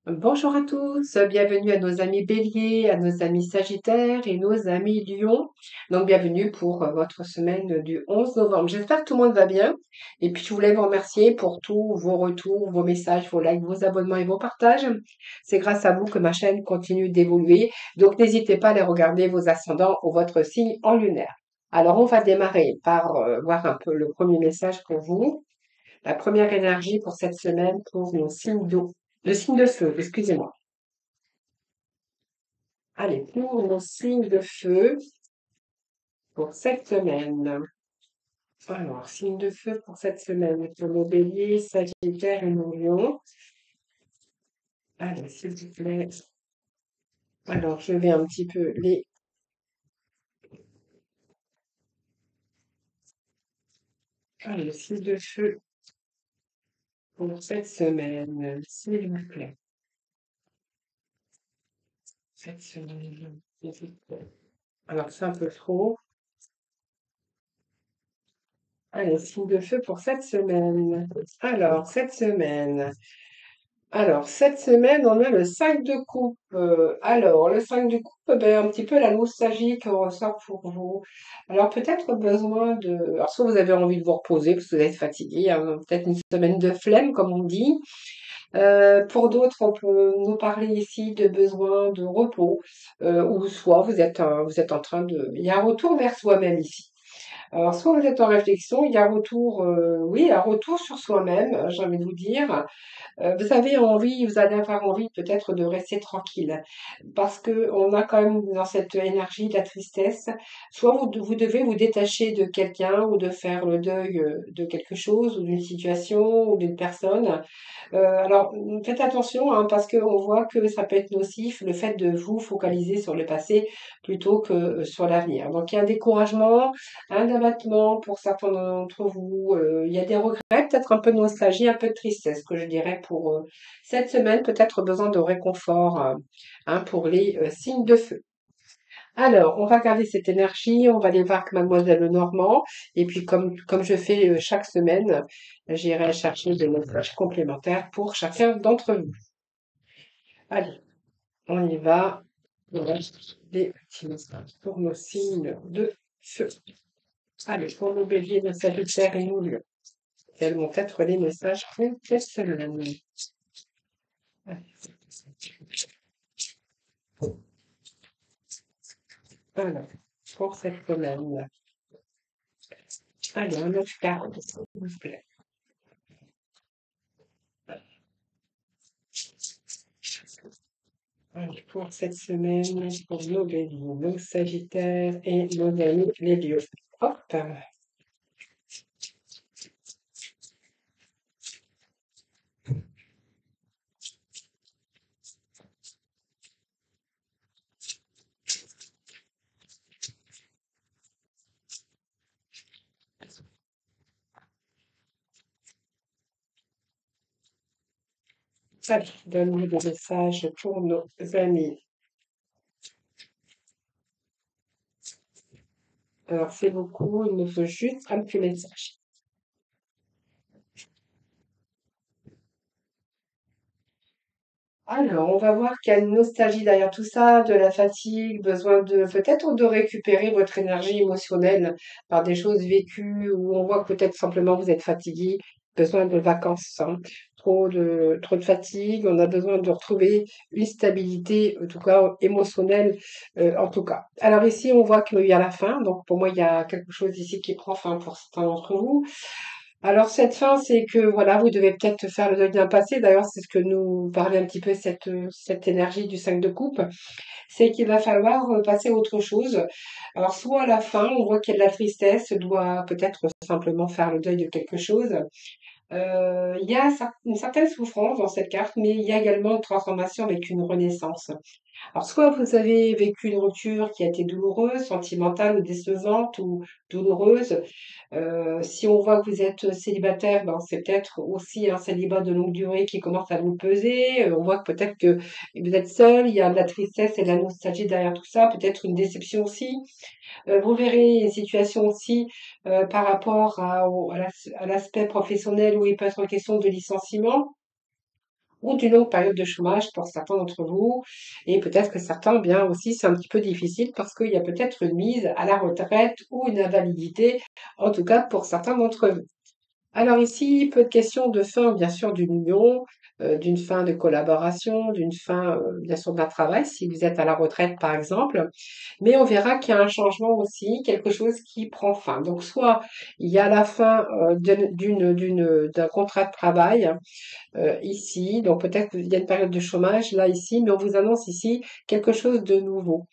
Bonjour à tous, bienvenue à nos amis Bélier, à nos amis Sagittaires et nos amis Lion. Donc bienvenue pour votre semaine du 11 novembre. J'espère que tout le monde va bien. Et puis je voulais vous remercier pour tous vos retours, vos messages, vos likes, vos abonnements et vos partages. C'est grâce à vous que ma chaîne continue d'évoluer. Donc n'hésitez pas à aller regarder vos ascendants ou votre signe en lunaire. Alors on va démarrer par voir un peu le premier message pour vous. La première énergie pour cette semaine pour nos signes d'eau. Le signe de feu, excusez-moi. Allez, pour nos signes de feu pour cette semaine. Alors, signe de feu pour cette semaine. Pour nos béliers, sagittaires et nos lions. Allez, s'il vous plaît. Alors, je vais un petit peu les... Allez, signe de feu pour cette semaine, s'il vous plaît. Cette semaine, s'il vous plaît. Alors, c'est un peu trop. Allez, signe de feu pour cette semaine. Alors, cette semaine, on a le 5 de coupe. Alors, le 5 de coupe, ben, un petit peu la nostalgie qui ressort pour vous. Alors, peut-être besoin de... Alors, soit vous avez envie de vous reposer parce que vous êtes fatigué, hein, peut-être une semaine de flemme, comme on dit. Pour d'autres, on peut nous parler ici de besoin de repos, ou soit vous êtes en train de... Il y a un retour vers soi-même ici. Alors, soit vous êtes en réflexion, il y a un retour, oui, un retour sur soi-même, j'ai envie de vous dire. Vous allez avoir envie peut-être de rester tranquille, parce que on a quand même dans cette énergie de la tristesse, soit vous devez vous détacher de quelqu'un ou de faire le deuil de quelque chose ou d'une situation ou d'une personne. Alors, faites attention, hein, parce qu'on voit que ça peut être nocif, le fait de vous focaliser sur le passé plutôt que sur l'avenir. Donc, il y a un découragement, un abattement pour certains d'entre vous. Il y a des regrets, peut-être un peu de nostalgie, un peu de tristesse, que je dirais pour cette semaine. Peut-être besoin de réconfort, hein, pour les signes de feu. Alors, on va garder cette énergie, on va aller voir que Mademoiselle Normand, et puis comme je fais chaque semaine, j'irai chercher des messages complémentaires pour chacun d'entre vous. Allez, on y va. Voilà les petits messages pour nos signes de feu. Allez, pour nos béliers, nos sagittaires et nos lions. Quels vont être les messages pour cette semaine? Allez, alors, pour cette semaine. Allez, un autre carte, s'il vous plaît. Allez, pour cette semaine, pour nos béliers, nos sagittaires et nos amis les lions. Hop, allez, donne-nous des messages pour nos amis. Alors, c'est beaucoup, il me faut juste un petit message. Alors, on va voir qu'il y a une nostalgie derrière tout ça, de la fatigue, besoin de peut-être de récupérer votre énergie émotionnelle par des choses vécues, ou on voit que peut-être simplement vous êtes fatigué, besoin de vacances, hein. Trop de fatigue, on a besoin de retrouver une stabilité, en tout cas émotionnelle, en tout cas. Alors ici, on voit qu'il y a la fin, donc pour moi, il y a quelque chose ici qui prend fin pour certains d'entre vous. Alors cette fin, c'est que voilà, vous devez peut-être faire le deuil d'un passé. D'ailleurs, c'est ce que nous parlait un petit peu cette énergie du 5 de coupe. C'est qu'il va falloir passer à autre chose. Alors soit à la fin, on voit qu'il y a de la tristesse, doit peut-être simplement faire le deuil de quelque chose. Il y a une certaine souffrance dans cette carte, mais il y a également une transformation avec une renaissance. Alors, soit vous avez vécu une rupture qui a été douloureuse, sentimentale ou décevante ou douloureuse. Si on voit que vous êtes célibataire, ben, c'est peut-être aussi un célibat de longue durée qui commence à vous peser. On voit que peut-être que vous êtes seul, il y a de la tristesse et de la nostalgie derrière tout ça, peut-être une déception aussi. Vous verrez une situation aussi par rapport à l'aspect professionnel où il peut être question de licenciement. ou d'une longue période de chômage pour certains d'entre vous. Et peut-être que certains, bien aussi, c'est un petit peu difficile parce qu'il y a peut-être une mise à la retraite ou une invalidité, en tout cas pour certains d'entre vous. Alors ici, peu de questions de fin, bien sûr, d'une union, d'une fin de collaboration, d'une fin, bien sûr, d'un travail, si vous êtes à la retraite, par exemple. Mais on verra qu'il y a un changement aussi, quelque chose qui prend fin. Donc, soit il y a la fin d'un contrat de travail ici, donc peut-être qu'il y a une période de chômage là ici, mais on vous annonce ici quelque chose de nouveau,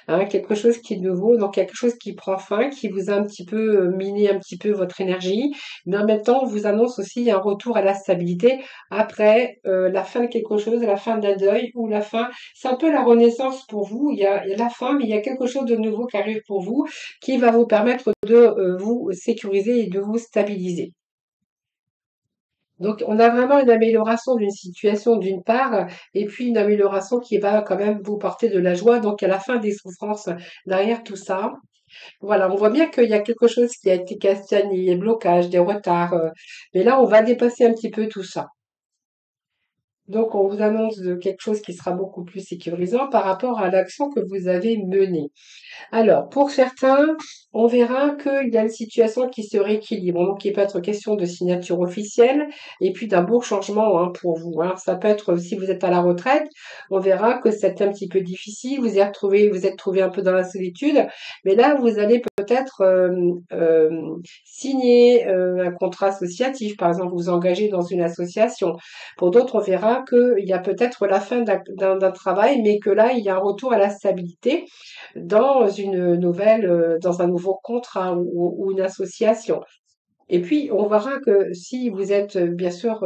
hein, quelque chose qui est nouveau, donc quelque chose qui prend fin, qui vous a un petit peu miné un petit peu votre énergie, mais en même temps, on vous annonce aussi un retour à la stabilité après la fin de quelque chose, la fin d'un deuil ou la fin, c'est un peu la renaissance pour vous. Il y a la fin, mais il y a quelque chose de nouveau qui arrive pour vous, qui va vous permettre de vous sécuriser et de vous stabiliser. Donc, on a vraiment une amélioration d'une situation d'une part, et puis une amélioration qui va quand même vous porter de la joie. Donc, à la fin des souffrances derrière tout ça, voilà, on voit bien qu'il y a quelque chose qui a été castagné, des blocages, des retards. Mais là, on va dépasser un petit peu tout ça. Donc, on vous annonce de quelque chose qui sera beaucoup plus sécurisant par rapport à l'action que vous avez menée. Alors, pour certains, on verra qu'il y a une situation qui se rééquilibre. Donc, il peut être question de signature officielle et puis d'un beau changement hein, pour vous. Hein. Ça peut être, si vous êtes à la retraite, on verra que c'est un petit peu difficile. Vous êtes trouvé un peu dans la solitude. Mais là, vous allez peut-être signer un contrat associatif. Par exemple, vous engager dans une association. Pour d'autres, on verra qu'il y a peut-être la fin d'un travail, mais que là, il y a un retour à la stabilité dans une nouvelle, dans un nouveau contrat ou une association. Et puis, on verra que si vous êtes, bien sûr,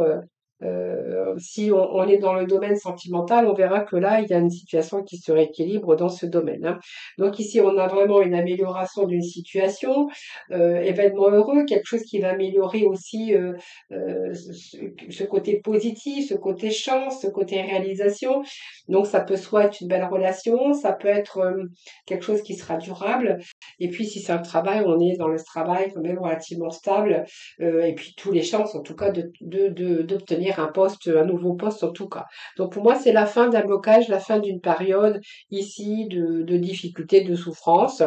si on est dans le domaine sentimental, on verra que là, il y a une situation qui se rééquilibre dans ce domaine, hein. Donc ici, on a vraiment une amélioration d'une situation, événement heureux, quelque chose qui va améliorer aussi ce côté positif, ce côté chance, ce côté réalisation. Donc ça peut soit être une belle relation, ça peut être quelque chose qui sera durable. Et puis si c'est un travail, on est dans le travail quand même relativement stable et puis tous les chances en tout cas d'obtenir un poste, un nouveau poste en tout cas. Donc pour moi c'est la fin d'un blocage, la fin d'une période ici de difficultés, de souffrance,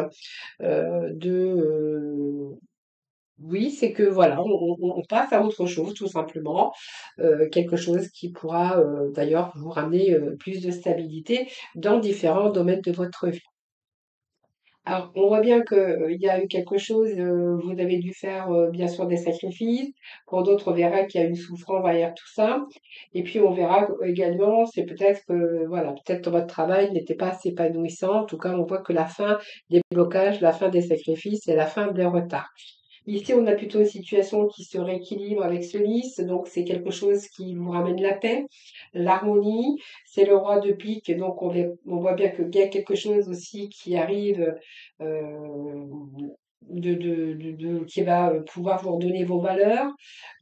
de oui, c'est que voilà, on passe à autre chose tout simplement, quelque chose qui pourra d'ailleurs vous ramener plus de stabilité dans différents domaines de votre vie. Alors, on voit bien qu'il y a eu quelque chose, vous avez dû faire, bien sûr des sacrifices. Pour d'autres, on verra qu'il y a une souffrance derrière tout ça. Et puis, on verra également, c'est peut-être que, voilà, peut-être votre travail n'était pas assez épanouissant. En tout cas, on voit que la fin des blocages, la fin des sacrifices et la fin des retards. Ici, on a plutôt une situation qui se rééquilibre avec ce lys, donc c'est quelque chose qui vous ramène la paix, l'harmonie. C'est le roi de pique, donc on voit bien qu'il y a quelque chose aussi qui arrive euh, qui va pouvoir vous redonner vos valeurs,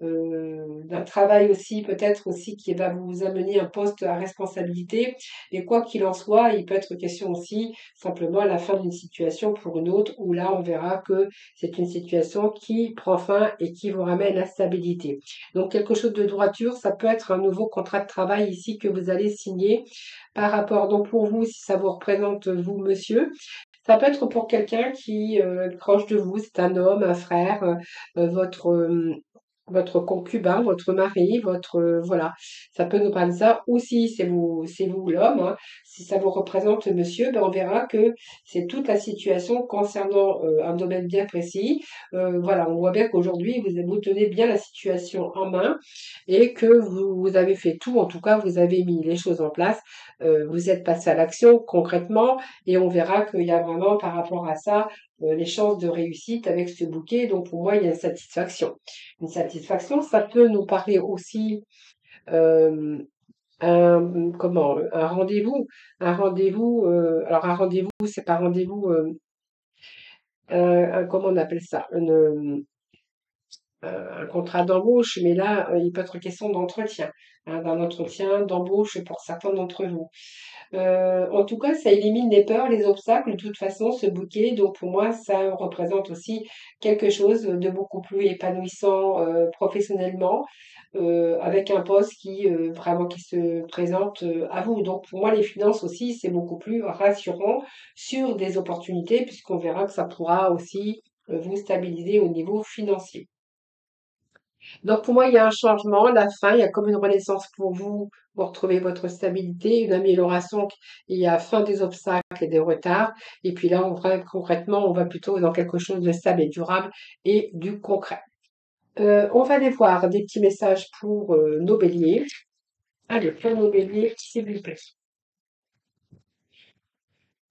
d'un travail aussi peut-être aussi qui va vous amener un poste à responsabilité. Et quoi qu'il en soit, il peut être question aussi simplement à la fin d'une situation pour une autre, où là on verra que c'est une situation qui prend fin et qui vous ramène la stabilité. Donc quelque chose de droiture, ça peut être un nouveau contrat de travail ici que vous allez signer par rapport, donc pour vous, si ça vous représente vous, monsieur, ça peut être pour quelqu'un qui est proche de vous, c'est un homme, un frère, votre concubin, votre mari, voilà, ça peut nous parler de ça. Ou si c'est vous l'homme, hein, si ça vous représente monsieur, ben on verra que c'est toute la situation concernant un domaine bien précis. Voilà, on voit bien qu'aujourd'hui vous tenez bien la situation en main et que vous avez fait tout, en tout cas vous avez mis les choses en place, vous êtes passé à l'action concrètement et on verra qu'il y a vraiment par rapport à ça les chances de réussite avec ce bouquet. Donc pour moi, il y a une satisfaction. Une satisfaction, ça peut nous parler aussi euh, un rendez-vous. Un rendez-vous, alors un rendez-vous, c'est pas rendez-vous, comment on appelle ça? un contrat d'embauche, mais là, il peut être question d'entretien, hein, d'un entretien d'embauche pour certains d'entre vous. En tout cas, ça élimine les peurs, les obstacles. De toute façon, ce bouquet, donc pour moi, ça représente aussi quelque chose de beaucoup plus épanouissant professionnellement, avec un poste qui vraiment qui se présente à vous. Donc pour moi, les finances aussi, c'est beaucoup plus rassurant sur des opportunités, puisqu'on verra que ça pourra aussi vous stabiliser au niveau financier. Donc pour moi, il y a un changement, la fin, il y a comme une renaissance pour vous, pour retrouver votre stabilité, une amélioration, il y a fin des obstacles et des retards, et puis là, concrètement, on va plutôt dans quelque chose de stable et durable et du concret. On va aller voir des petits messages pour nos béliers. Allez, pour nos béliers, s'il vous plaît.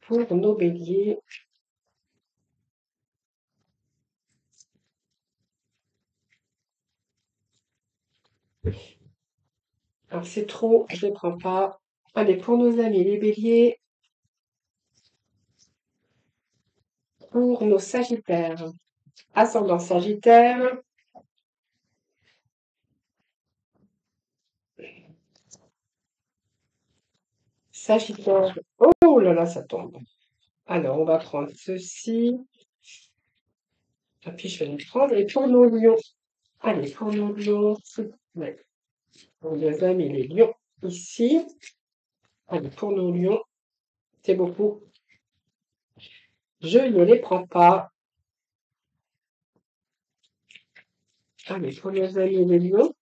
Pour nos béliers. Alors c'est trop, je ne les prends pas. Allez, pour nos amis les béliers, pour nos sagittaires. Ascendant sagittaire, sagittaire. Oh là là, ça tombe. Alors, on va prendre ceci. Et puis, je vais le prendre. Et pour nos lions. Allez, pour nos lions. Ouais. On les a mis les lions ici. Allez, pour nos lions. C'est beaucoup. Je ne les prends pas. Allez, pour nos amis les lions.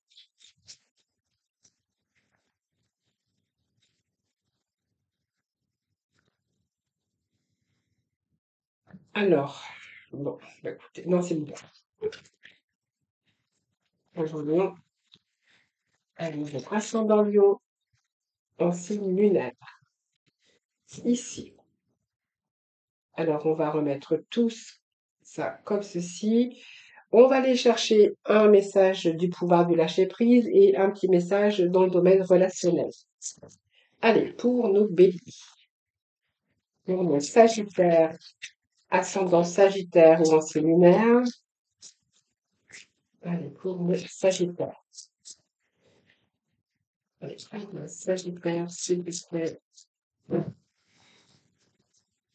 Alors, bon, bah, écoutez, non, c'est bon. Pour nos lions. Allez, je ascendant lion en signe lunaire. Ici. Alors, on va remettre tous ça comme ceci. On va aller chercher un message du pouvoir du lâcher-prise et un petit message dans le domaine relationnel. Allez, pour nos béliers, pour nos sagittaires, ascendant sagittaire ou ancien lunaire. Allez, pour nos sagittaires. Allez, pour nos sagittaires, s'il vous plaît.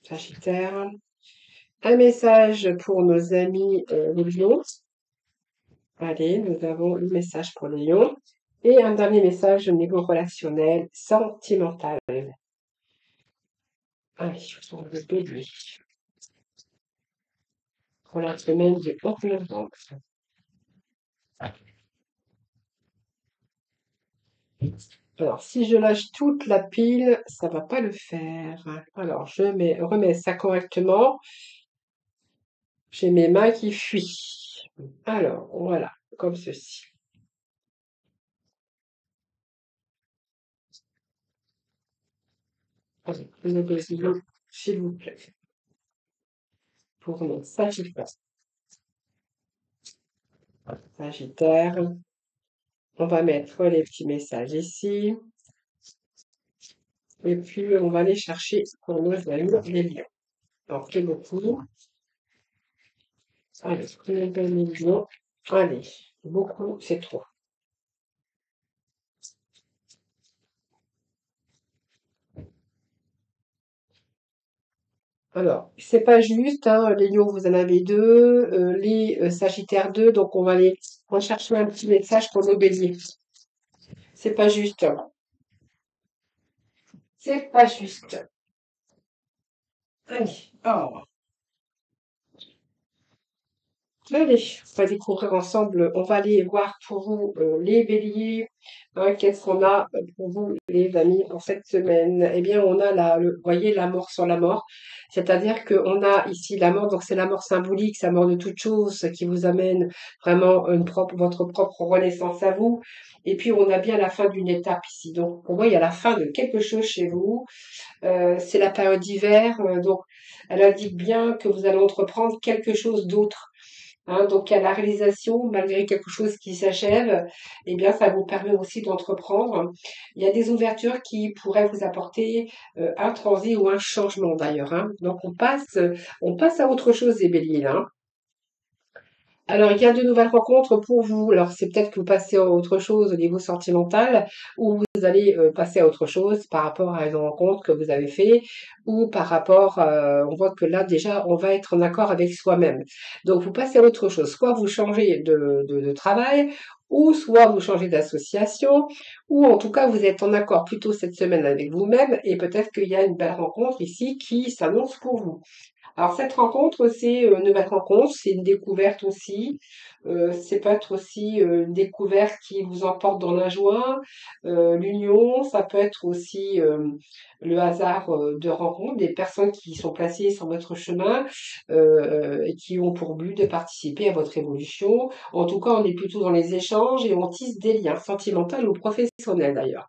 Sagittaire. Un message pour nos amis les lions. Allez, nous avons le message pour les lions. Et un dernier message au niveau relationnel, sentimental. Allez, pour le bélier. Pour la semaine du 11 novembre. Alors, si je lâche toute la pile, ça va pas le faire. Alors, remets ça correctement. J'ai mes mains qui fuient. Alors, voilà, comme ceci. Allez, une deuxième, s'il vous plaît. Pour mon Sagittaire. Sagittaire. On va mettre les petits messages ici. Et puis, on va aller chercher pour nos amis les lions. Alors, c'est beaucoup. Allez, prenez bien les lions. Allez, beaucoup, c'est trop. Alors, c'est pas juste, hein, les lions, vous en avez deux, les sagittaires deux, donc on va aller rechercher un petit message pour nos béliers. C'est pas juste. C'est pas juste. Allez, oh. Allez, on va découvrir ensemble, on va aller voir pour vous les béliers, hein, qu'est-ce qu'on a pour vous les amis en cette semaine. Eh bien, on a vous voyez, la mort sur la mort, c'est-à-dire qu'on a ici la mort, donc c'est la mort symbolique, c'est la mort de toute chose qui vous amène vraiment votre propre renaissance à vous. Et puis, on a bien la fin d'une étape ici. Donc, pour moi, il y a la fin de quelque chose chez vous. C'est la période d'hiver, donc elle indique bien que vous allez entreprendre quelque chose d'autre. Hein, donc, à la réalisation, malgré quelque chose qui s'achève, eh bien, ça vous permet aussi d'entreprendre. Il y a des ouvertures qui pourraient vous apporter un transit ou un changement d'ailleurs. Hein. Donc, on passe à autre chose, les béliers. Hein. Alors, il y a de nouvelles rencontres pour vous. Alors, c'est peut-être que vous passez à autre chose au niveau sentimental, ou vous allez passer à autre chose par rapport à une rencontre que vous avez fait, ou par rapport, on voit que là déjà, on va être en accord avec soi-même. Donc, vous passez à autre chose. Soit vous changez de travail, ou soit vous changez d'association, ou en tout cas, vous êtes en accord plutôt cette semaine avec vous-même, et peut-être qu'il y a une belle rencontre ici qui s'annonce pour vous. Alors cette rencontre, c'est une nouvelle rencontre, c'est une découverte aussi. C'est peut être aussi une découverte qui vous emporte dans la joie, l'union. Ça peut être aussi le hasard de rencontre, des personnes qui sont placées sur votre chemin et qui ont pour but de participer à votre évolution. En tout cas, on est plutôt dans les échanges et on tisse des liens sentimentaux ou professionnels d'ailleurs.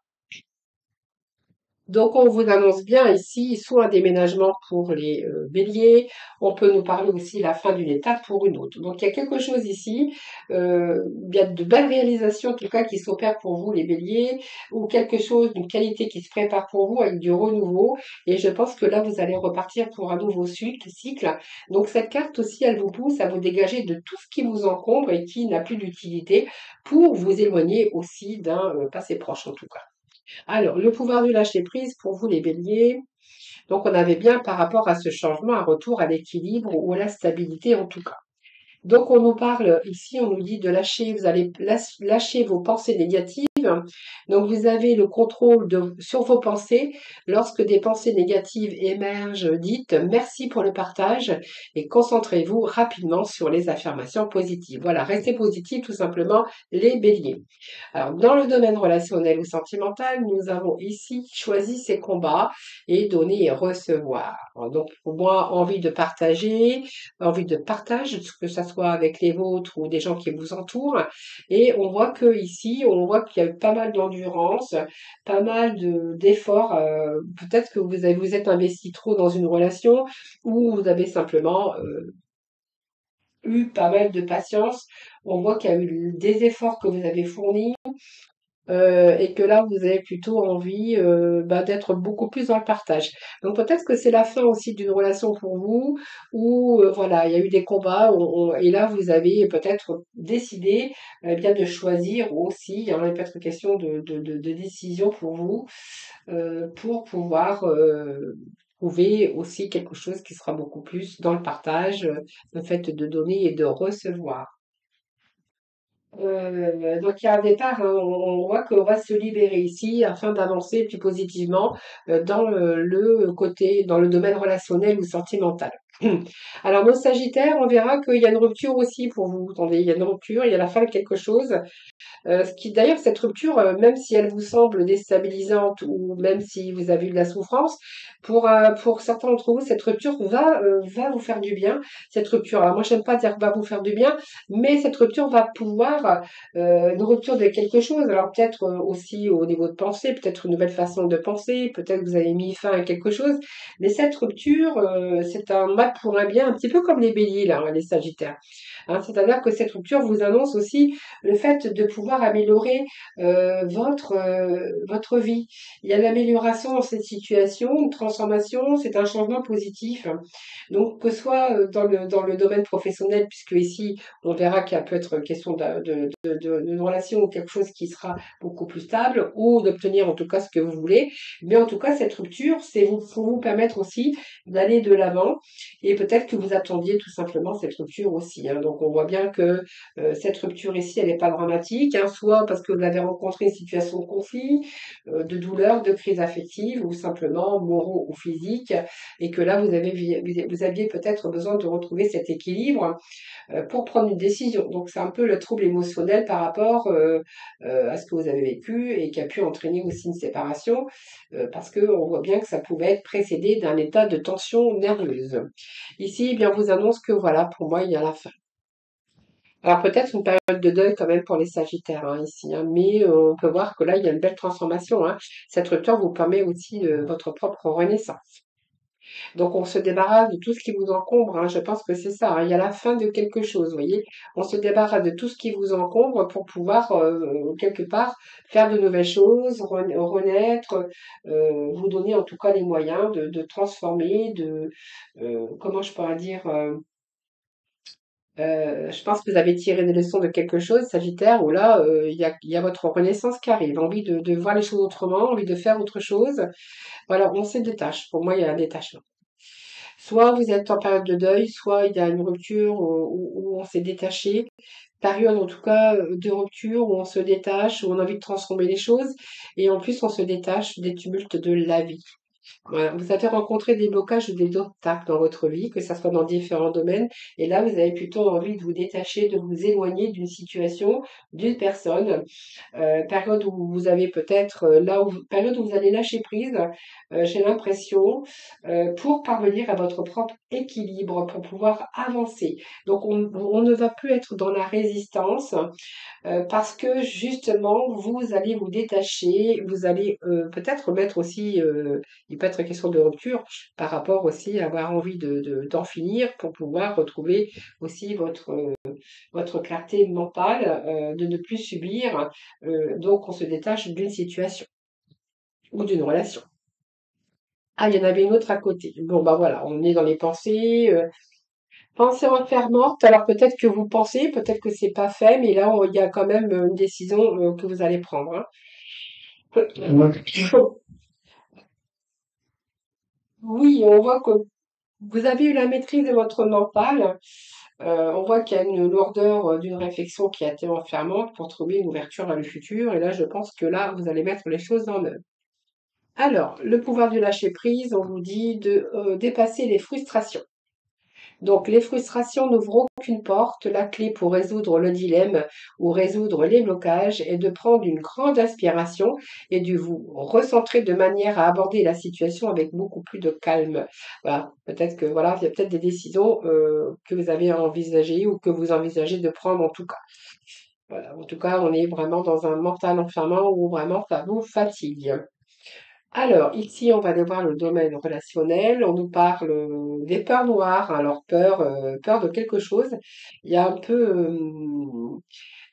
Donc, on vous annonce bien ici, soit un déménagement pour les béliers, on peut nous parler aussi de la fin d'une étape pour une autre. Donc, il y a quelque chose ici, il y a de belles réalisations en tout cas qui s'opèrent pour vous les béliers, ou quelque chose, d'une qualité qui se prépare pour vous avec du renouveau. Et je pense que là, vous allez repartir pour un nouveau cycle. Donc, cette carte aussi, elle vous pousse à vous dégager de tout ce qui vous encombre et qui n'a plus d'utilité pour vous éloigner aussi d'un passé proche en tout cas. Alors, le pouvoir du lâcher-prise pour vous, les béliers. Donc, on avait bien par rapport à ce changement un retour à l'équilibre ou à la stabilité en tout cas. Donc, on nous parle ici, on nous dit de lâcher, vous allez lâcher vos pensées négatives. Donc, vous avez le contrôle sur vos pensées. Lorsque des pensées négatives émergent, dites merci pour le partage et concentrez-vous rapidement sur les affirmations positives. Voilà, restez positifs tout simplement, les béliers. Alors, dans le domaine relationnel ou sentimental, nous avons ici choisi ces combats et donner et recevoir. Donc, pour moi, envie de partage, que ce soit avec les vôtres ou des gens qui vous entourent. Et on voit que ici, on voit qu'il y a eu pas mal d'endurance, pas mal d'efforts. Peut-être que vous êtes investi trop dans une relation ou vous avez simplement eu pas mal de patience. On voit qu'il y a eu des efforts que vous avez fournis et que là, vous avez plutôt envie d'être beaucoup plus dans le partage. Donc peut-être que c'est la fin aussi d'une relation pour vous, où voilà, il y a eu des combats, et là, vous avez peut-être décidé bien de choisir aussi, il y en a peut-être question de décision pour vous, pour pouvoir trouver aussi quelque chose qui sera beaucoup plus dans le partage, le fait de donner et de recevoir. Donc il y a un départ, hein, on voit qu'on va se libérer ici afin d'avancer plus positivement dans le côté, dans le domaine relationnel ou sentimental. Alors nos Sagittaires, on verra qu'il y a une rupture aussi pour vous. Attendez, il y a une rupture, il y a la fin de quelque chose. Ce qui d'ailleurs, cette rupture, même si elle vous semble déstabilisante ou même si vous avez eu de la souffrance, pour certains d'entre vous, cette rupture va vous faire du bien. Cette rupture, alors moi, j'aime pas dire va vous faire du bien, mais cette rupture va pouvoir, une rupture de quelque chose. Alors peut-être aussi au niveau de pensée, peut-être une nouvelle façon de penser, peut-être que vous avez mis fin à quelque chose, mais cette rupture, c'est un mal pour un bien, un petit peu comme les béliers, là, hein, les sagittaires. Hein, c'est-à-dire que cette rupture vous annonce aussi le fait de pouvoir améliorer votre vie. Il y a l'amélioration dans cette situation, une transformation, c'est un changement positif. Donc, que ce soit dans le domaine professionnel, puisque ici, on verra qu'il peut être question d'une relation ou quelque chose qui sera beaucoup plus stable, ou d'obtenir en tout cas ce que vous voulez. Mais en tout cas, cette rupture, c'est pour vous permettre aussi d'aller de l'avant. Et peut-être que vous attendiez tout simplement cette rupture aussi. Hein. Donc, on voit bien que cette rupture ici, elle n'est pas dramatique, hein, soit parce que vous avez rencontré une situation de conflit, de douleur, de crise affective, ou simplement moraux ou physique, et que là, vous aviez peut-être besoin de retrouver cet équilibre pour prendre une décision. Donc, c'est un peu le trouble émotionnel par rapport à ce que vous avez vécu et qui a pu entraîner aussi une séparation, parce qu'on voit bien que ça pouvait être précédé d'un état de tension nerveuse. Ici, eh bien, on vous annonce que voilà, pour moi, il y a la fin. Alors peut-être une période de deuil quand même pour les Sagittaires hein, ici, hein, mais on peut voir que là, il y a une belle transformation. Hein. Cette rupture vous permet aussi votre propre renaissance. Donc on se débarrasse de tout ce qui vous encombre. Hein, je pense que c'est ça. Hein, il y a la fin de quelque chose, vous voyez. On se débarrasse de tout ce qui vous encombre pour pouvoir quelque part faire de nouvelles choses, renaître, vous donner en tout cas les moyens de transformer, comment je pourrais dire. Je pense que vous avez tiré des leçons de quelque chose, Sagittaire, où là, il y a votre renaissance qui arrive, envie de voir les choses autrement, envie de faire autre chose. Voilà, on se détache. Pour moi, il y a un détachement. Soit vous êtes en période de deuil, soit il y a une rupture où on s'est détaché. Période en tout cas de rupture où on se détache, où on a envie de transformer les choses. Et en plus, on se détache des tumultes de la vie. Voilà, vous avez rencontré des blocages ou des obstacles dans votre vie, que ça soit dans différents domaines, et là, vous avez plutôt envie de vous détacher, de vous éloigner d'une situation, d'une personne, période où vous avez peut-être, période où vous allez lâcher prise, j'ai l'impression, pour parvenir à votre propre équilibre, pour pouvoir avancer. Donc, on ne va plus être dans la résistance, parce que justement, vous allez vous détacher, vous allez peut-être mettre aussi, il peut être question de rupture par rapport aussi à avoir envie d'en finir pour pouvoir retrouver aussi votre clarté mentale, de ne plus subir. Donc, on se détache d'une situation ou d'une relation. Ah, il y en avait une autre à côté. Bon, bah voilà, on est dans les pensées. Pensée enfermante. Alors peut-être que vous pensez, peut-être que c'est pas fait, mais là, il y a quand même une décision que vous allez prendre, hein. Oui, on voit que vous avez eu la maîtrise de votre mental. On voit qu'il y a une lourdeur d'une réflexion qui a été enfermante pour trouver une ouverture vers le futur. Et là, je pense que là, vous allez mettre les choses en œuvre. Alors, le pouvoir du lâcher prise, on vous dit de dépasser les frustrations. Donc, les frustrations n'ouvrent aucune porte. La clé pour résoudre le dilemme ou résoudre les blocages est de prendre une grande inspiration et de vous recentrer de manière à aborder la situation avec beaucoup plus de calme. Voilà, peut-être que voilà, il y a peut-être des décisions que vous avez envisagées ou que vous envisagez de prendre en tout cas. Voilà, en tout cas, on est vraiment dans un mental enfermant où vraiment ça vous fatigue. Alors, ici, on va aller voir le domaine relationnel. On nous parle des peurs noires. Alors, peur de quelque chose. Il y a un peu.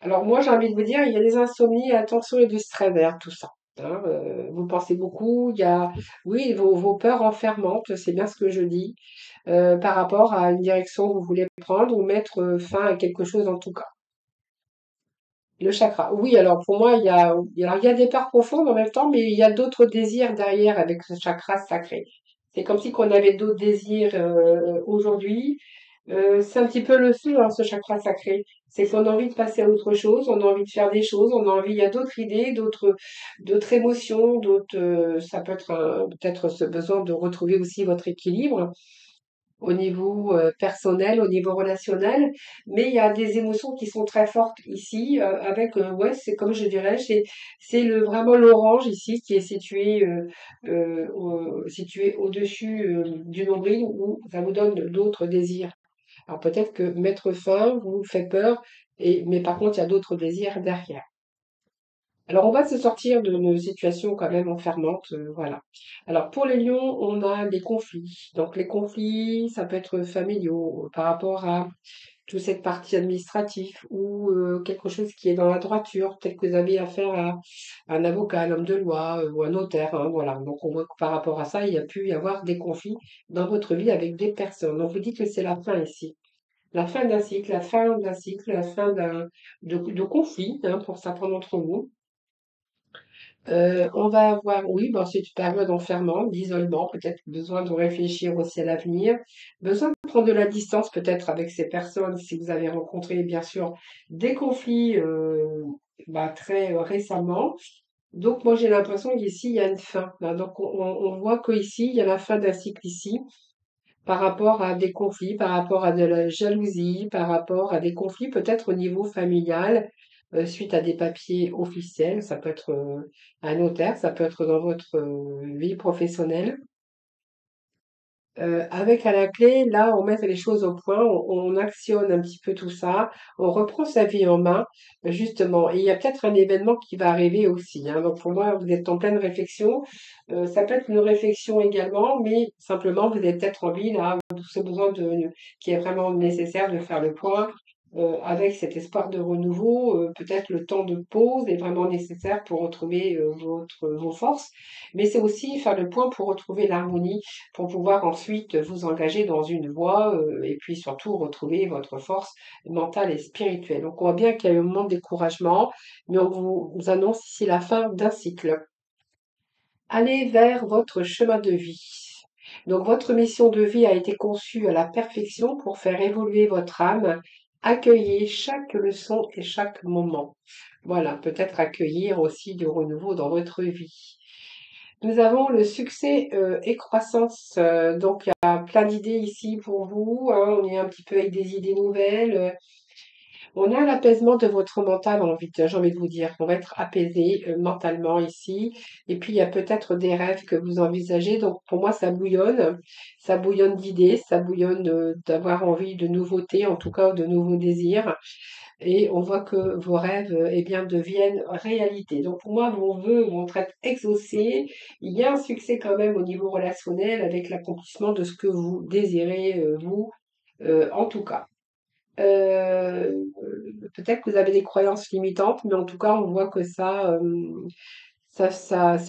Alors, moi, j'ai envie de vous dire, il y a des insomnies, attention et du stress derrière tout ça, hein. Vous pensez beaucoup. Il y a, oui, vos peurs enfermantes, c'est bien ce que je dis, par rapport à une direction que vous voulez prendre ou mettre fin à quelque chose en tout cas. Le chakra. Oui, alors pour moi, il y a des parts profondes en même temps, mais il y a d'autres désirs derrière avec ce chakra sacré. C'est comme si qu'on avait d'autres désirs aujourd'hui. C'est un petit peu le feu, hein, ce chakra sacré. C'est qu'on a envie de passer à autre chose, on a envie de faire des choses, on a envie, il y a d'autres idées, d'autres émotions, ça peut être peut-être ce besoin de retrouver aussi votre équilibre au niveau personnel, au niveau relationnel, mais il y a des émotions qui sont très fortes ici, avec, ouais, c'est comme je dirais, c'est vraiment l'orange ici qui est situé au-dessus du nombril où ça vous donne d'autres désirs. Alors peut-être que mettre fin vous fait peur, mais par contre il y a d'autres désirs derrière. Alors, on va se sortir de nos situations quand même enfermantes, voilà. Alors, pour les lions, on a les conflits. Donc, les conflits, ça peut être familiaux par rapport à toute cette partie administrative ou quelque chose qui est dans la droiture. Peut-être que vous avez affaire à un avocat, un homme de loi ou un notaire, hein, voilà. Donc, on voit que par rapport à ça, il y a pu y avoir des conflits dans votre vie avec des personnes. Donc, vous dites que c'est la fin ici. La fin d'un cycle, la fin d'un cycle, la fin de conflit, hein, pour certains d'entre vous. On va avoir, oui, ben, c'est une période enfermante, d'isolement, peut-être besoin de réfléchir aussi à l'avenir, besoin de prendre de la distance peut-être avec ces personnes si vous avez rencontré bien sûr des conflits bah, très récemment. Donc moi j'ai l'impression qu'ici il y a une fin, là. Donc on voit qu'ici il y a la fin d'un cycle ici par rapport à des conflits, par rapport à de la jalousie, par rapport à des conflits peut-être au niveau familial, suite à des papiers officiels. Ça peut être un notaire, ça peut être dans votre vie professionnelle. Avec à la clé, là, on met les choses au point, on actionne un petit peu tout ça, on reprend sa vie en main, justement. Et il y a peut-être un événement qui va arriver aussi, hein. Donc pour moi, vous êtes en pleine réflexion. Ça peut être une réflexion également, mais simplement, vous avez peut-être envie, là, ce besoin qui est vraiment nécessaire de faire le point avec cet espoir de renouveau, peut-être le temps de pause est vraiment nécessaire pour retrouver vos forces, mais c'est aussi faire le point pour retrouver l'harmonie, pour pouvoir ensuite vous engager dans une voie et puis surtout retrouver votre force mentale et spirituelle. Donc on voit bien qu'il y a eu un moment de découragement, mais on vous annonce ici la fin d'un cycle. Allez vers votre chemin de vie. Donc votre mission de vie a été conçue à la perfection pour faire évoluer votre âme. Accueillez chaque leçon et chaque moment. Voilà, peut-être accueillir aussi du renouveau dans votre vie. Nous avons le succès et croissance. Donc il y a plein d'idées ici pour vous, hein. On est un petit peu avec des idées nouvelles. On a l'apaisement de votre mental, j'ai envie de vous dire qu'on va être apaisé mentalement ici. Et puis, il y a peut-être des rêves que vous envisagez. Donc, pour moi, ça bouillonne d'idées, ça bouillonne d'avoir envie de nouveautés, en tout cas de nouveaux désirs. Et on voit que vos rêves, eh bien, deviennent réalité. Donc, pour moi, vos vœux vont être exaucés. Il y a un succès quand même au niveau relationnel avec l'accomplissement de ce que vous désirez, vous, en tout cas. Euh, Peut-être que vous avez des croyances limitantes, mais en tout cas, on voit que c'est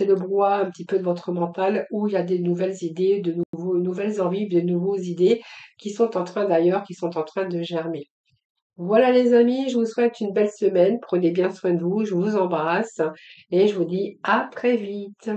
le brouhaha un petit peu de votre mental où il y a des nouvelles idées, nouvelles envies, de nouveaux idées qui sont en train de germer. Voilà les amis, je vous souhaite une belle semaine. Prenez bien soin de vous, je vous embrasse et je vous dis à très vite.